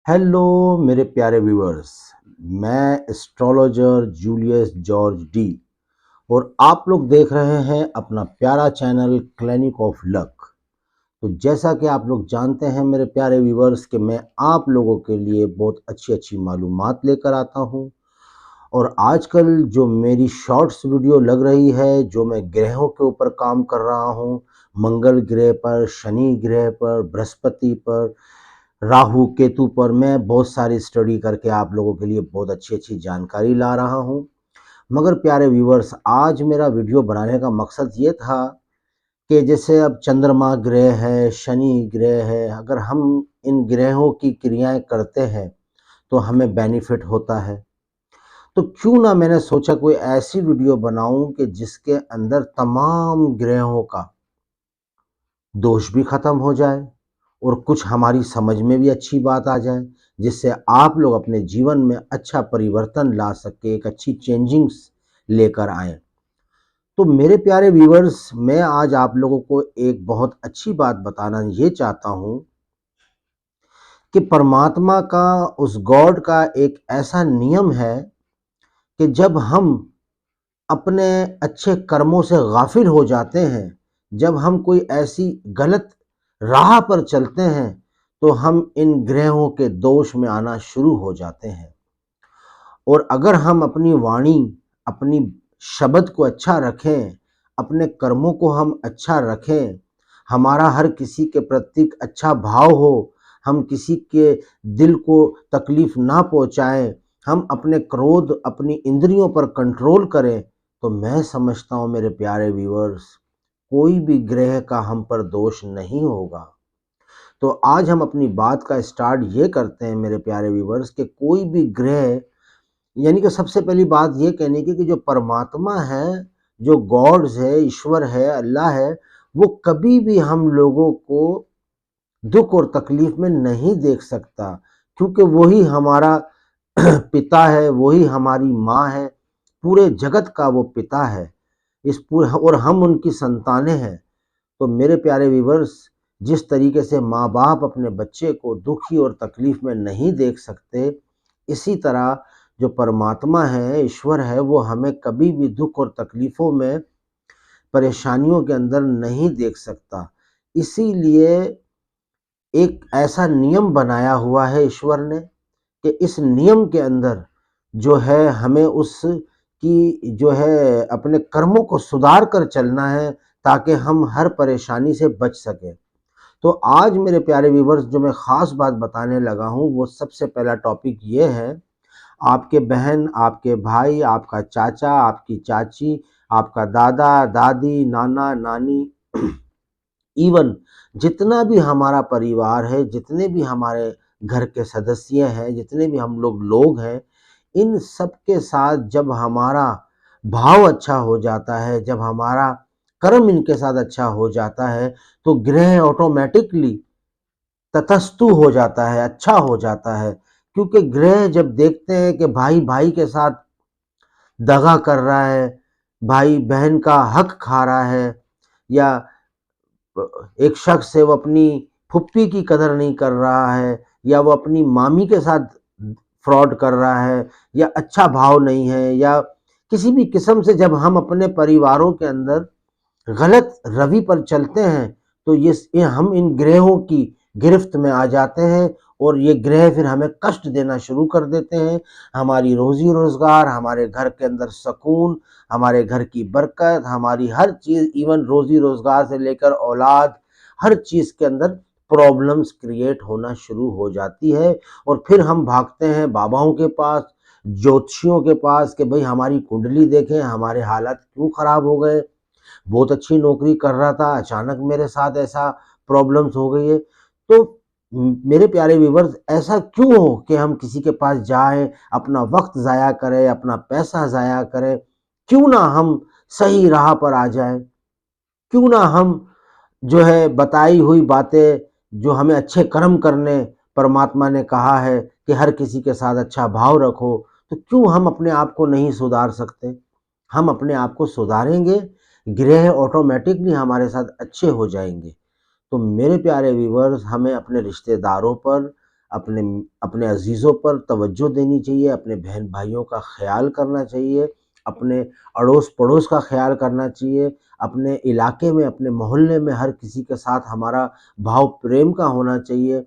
Hello मेरे प्यारे viewers. मैं एस्ट्रोलॉजर जूलियस जॉर्ज डी और आप लोग देख रहे हैं अपना प्यारा चैनल क्लिनिक ऑफ लक। तो जैसा कि आप लोग जानते हैं मेरे प्यारे व्यूअर्स कि मैं आप लोगों के लिए बहुत अच्छी अच्छी मालूमात लेकर आता हूं। और आजकल जो मेरी शॉर्ट्स वीडियो लग रही है, जो मैं ग्रहों के ऊपर काम कर रहा हूं, मंगल ग्रह पर, शनि ग्रह पर, बृहस्पति पर, राहु केतु पर मैं बहुत सारी स्टडी करके आप लोगों के लिए बहुत अच्छी अच्छी जानकारी ला रहा हूं। मगर प्यारे व्यूवर्स, आज मेरा वीडियो बनाने का मकसद ये था कि जैसे अब चंद्रमा ग्रह है, शनि ग्रह है, अगर हम इन ग्रहों की क्रियाएं करते हैं तो हमें बेनिफिट होता है। तो क्यों ना मैंने सोचा कोई ऐसी वीडियो बनाऊं कि जिसके अंदर तमाम ग्रहों का दोष भी खत्म हो जाए और कुछ हमारी समझ में भी अच्छी बात आ जाए, जिससे आप लोग अपने जीवन में अच्छा परिवर्तन ला सके, एक अच्छी चेंजिंग्स लेकर आए। तो मेरे प्यारे व्यूवर्स, मैं आज आप लोगों को एक बहुत अच्छी बात बताना ये चाहता हूं कि परमात्मा का, उस गॉड का एक ऐसा नियम है कि जब हम अपने अच्छे कर्मों से गाफिल हो जाते हैं, जब हम कोई ऐसी गलत राह पर चलते हैं, तो हम इन ग्रहों के दोष में आना शुरू हो जाते हैं। और अगर हम अपनी वाणी, अपनी शब्द को अच्छा रखें, अपने कर्मों को हम अच्छा रखें, हमारा हर किसी के प्रति अच्छा भाव हो, हम किसी के दिल को तकलीफ ना पहुंचाएं, हम अपने क्रोध, अपनी इंद्रियों पर कंट्रोल करें, तो मैं समझता हूं मेरे प्यारे व्यूअर्स, कोई भी ग्रह का हम पर दोष नहीं होगा। तो आज हम अपनी बात का स्टार्ट ये करते हैं मेरे प्यारे व्यूअर्स कि कोई भी ग्रह, यानी कि सबसे पहली बात ये कहने की कि जो परमात्मा है, जो गॉड्स है, ईश्वर है, अल्लाह है, वो कभी भी हम लोगों को दुख और तकलीफ में नहीं देख सकता, क्योंकि वही हमारा पिता है, वही हमारी माँ है, पूरे जगत का वो पिता है, इस पूरे, और हम उनकी संतानें हैं। तो मेरे प्यारे व्यूअर्स, जिस तरीके से माँ बाप अपने बच्चे को दुखी और तकलीफ में नहीं देख सकते, इसी तरह जो परमात्मा है, ईश्वर है, वो हमें कभी भी दुख और तकलीफों में, परेशानियों के अंदर नहीं देख सकता। इसीलिए एक ऐसा नियम बनाया हुआ है ईश्वर ने कि इस नियम के अंदर जो है हमें उसकी जो है अपने कर्मों को सुधार कर चलना है, ताकि हम हर परेशानी से बच सकें। तो आज मेरे प्यारे व्यूवर्स, जो मैं ख़ास बात बताने लगा हूँ, वो सबसे पहला टॉपिक ये है, आपके बहन, आपके भाई, आपका चाचा, आपकी चाची, आपका दादा, दादी, नाना, नानी, इवन जितना भी हमारा परिवार है, जितने भी हमारे घर के सदस्य हैं, जितने भी हम लोग हैं, इन सब के साथ जब हमारा भाव अच्छा हो जाता है, जब हमारा कर्म इनके साथ अच्छा हो जाता है, तो ग्रह ऑटोमेटिकली तटस्थु हो जाता है, अच्छा हो जाता है। क्योंकि ग्रह जब देखते हैं कि भाई भाई के साथ दगा कर रहा है, भाई बहन का हक खा रहा है, या एक शख्स है वो अपनी फुप्पी की कदर नहीं कर रहा है, या वो अपनी मामी के साथ फ्रॉड कर रहा है, या अच्छा भाव नहीं है, या किसी भी किस्म से जब हम अपने परिवारों के अंदर गलत रवि पर चलते हैं, तो ये हम इन ग्रहों की गिरफ्त में आ जाते हैं, और ये ग्रह फिर हमें कष्ट देना शुरू कर देते हैं। हमारी रोजी रोजगार, हमारे घर के अंदर सुकून, हमारे घर की बरकत, हमारी हर चीज़, इवन रोजी रोजगार से लेकर औलाद, हर चीज़ के अंदर प्रॉब्लम्स क्रिएट होना शुरू हो जाती है। और फिर हम भागते हैं बाबाओं के पास, ज्योतिषियों के पास, कि भाई हमारी कुंडली देखें, हमारे हालात क्यों खराब हो गए, बहुत अच्छी नौकरी कर रहा था, अचानक मेरे साथ ऐसा प्रॉब्लम्स हो गई है। तो मेरे प्यारे व्यूवर्स, ऐसा क्यों हो कि हम किसी के पास जाएं, अपना वक्त ज़ाया करें, अपना पैसा ज़ाया करें? क्यों ना हम सही राह पर आ जाएं? क्यों ना हम जो है बताई हुई बातें, जो हमें अच्छे कर्म करने परमात्मा ने कहा है कि हर किसी के साथ अच्छा भाव रखो, तो क्यों हम अपने आप को नहीं सुधार सकते? हम अपने आप को सुधारेंगे, ग्रह ऑटोमेटिकली हमारे साथ अच्छे हो जाएंगे। तो मेरे प्यारे व्यूवर्स, हमें अपने रिश्तेदारों पर, अपने अपने अजीज़ों पर तवज्जो देनी चाहिए, अपने बहन भाइयों का ख्याल करना चाहिए, अपने अड़ोस पड़ोस का ख्याल करना चाहिए, अपने इलाके में, अपने मोहल्ले में हर किसी के साथ हमारा भाव प्रेम का होना चाहिए,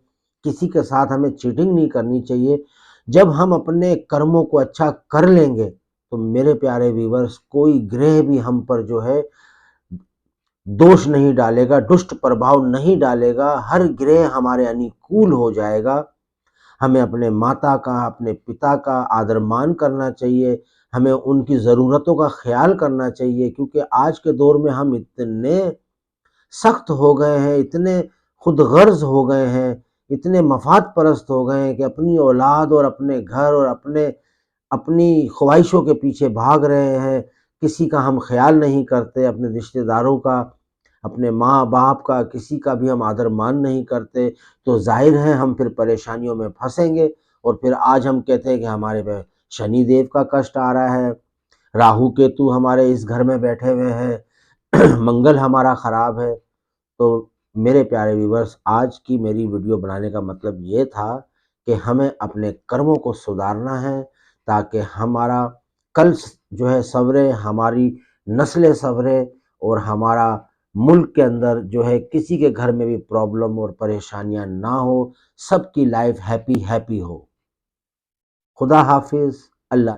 किसी के साथ हमें चीटिंग नहीं करनी चाहिए। जब हम अपने कर्मों को अच्छा कर लेंगे तो मेरे प्यारे व्यूअर्स, कोई ग्रह भी हम पर जो है दोष नहीं डालेगा, दुष्ट प्रभाव नहीं डालेगा, हर ग्रह हमारे अनुकूल हो जाएगा। हमें अपने माता का, अपने पिता का आदर-मान करना चाहिए, हमें उनकी ज़रूरतों का ख़्याल करना चाहिए, क्योंकि आज के दौर में हम इतने सख्त हो गए हैं, इतने खुदगर्ज़ हो गए हैं, इतने मफ़ाद परस्त हो गए हैं कि अपनी औलाद और अपने घर और अपनी ख्वाहिशों के पीछे भाग रहे हैं। किसी का हम ख़्याल नहीं करते, अपने रिश्तेदारों का, अपने माँ-बाप का, किसी का भी हम आदर-मान नहीं करते, तो ज़ाहिर है हम फिर परेशानियों में फँसेंगे और फिर आज हम कहते हैं कि हमारे पे शनि देव का कष्ट आ रहा है, राहु केतु हमारे इस घर में बैठे हुए हैं, मंगल हमारा ख़राब है। तो मेरे प्यारे व्यूअर्स, आज की मेरी वीडियो बनाने का मतलब ये था कि हमें अपने कर्मों को सुधारना है, ताकि हमारा कल जो है संवरे, हमारी नस्लें संवरे और हमारा मुल्क के अंदर जो है किसी के घर में भी प्रॉब्लम और परेशानियां ना हो, सबकी लाइफ हैप्पी हैप्पी हो। खुदा हाफिज। अल्लाह।